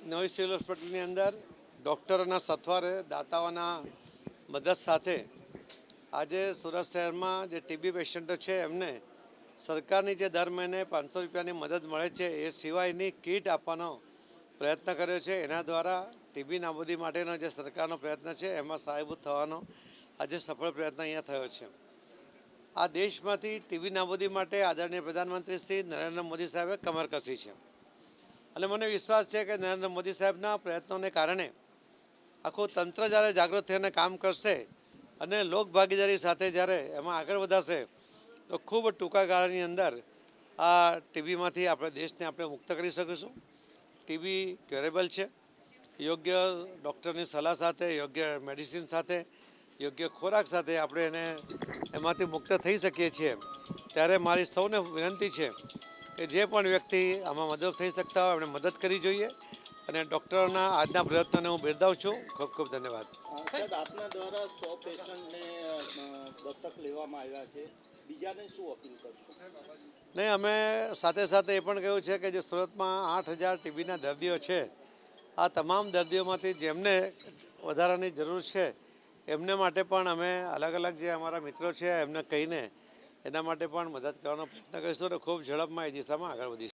નવી સિવિલ હોસ્પિટલની અંદર ડૉક્ટરોના સથવારે દાતાઓના મદદ સાથે આજે સુરત શહેરમાં જે ટીબી પેશન્ટો છે એમને સરકારની જે દર મહિને 500 રૂપિયાની મદદ મળે છે એ સિવાયની કીટ આપવાનો પ્રયત્ન કર્યો છે. એના દ્વારા ટીબી નાબૂદી માટેનો જે સરકારનો પ્રયત્ન છે એમાં સહાયભૂત થવાનો આજે સફળ પ્રયત્ન અહીંયા થયો છે. આ દેશમાંથી ટીબી નાબૂદી માટે આદરણીય પ્રધાનમંત્રી શ્રી નરેન્દ્ર મોદી સાહેબે કમર કસી છે અને મને વિશ્વાસ છે કે નરેન્દ્ર મોદી સાહેબના પ્રયત્નોને કારણે આખું તંત્ર જ્યારે જાગૃત થઈને કામ કરશે અને લોકભાગીદારી સાથે જ્યારે એમાં આગળ વધારશે તો ખૂબ ટૂંકા ગાળાની અંદર આ ટીબીમાંથી આપણે દેશને આપણે મુક્ત કરી શકીશું. ટીબી ક્યોરેબલ છે. યોગ્ય ડૉક્ટરની સલાહ સાથે, યોગ્ય મેડિસિન સાથે, યોગ્ય ખોરાક સાથે આપણે એને એમાંથી મુક્ત થઈ શકીએ છીએ. ત્યારે મારી સૌને વિનંતી છે કે જે પણ વ્યક્તિ આમાં મદદ થઈ શકતા હોય એમણે મદદ કરવી જોઈએ અને ડૉક્ટરોના આજના પ્રયત્નોને હું બિરદાવું છું. ખૂબ ખૂબ ધન્યવાદ. સાહેબ, આપના દ્વારા 100 પેશન્ટને દત્તક લેવામાં આવ્યા છે, બીજાને શું અપીલ કરશો? નહીં, અમે સાથે સાથે એ પણ કહ્યું છે કે જે સુરતમાં 8,000 ટીબીના દર્દીઓ છે, આ તમામ દર્દીઓમાંથી જેમને વધારાની જરૂર છે એમને માટે પણ અમે અલગ અલગ જે અમારા મિત્રો છે એમને કહીને એના માટે પણ મદદ કરવાનો પ્રયત્ન કરીશું અને ખૂબ ઝડપમાં એ દિશામાં આગળ વધીશું.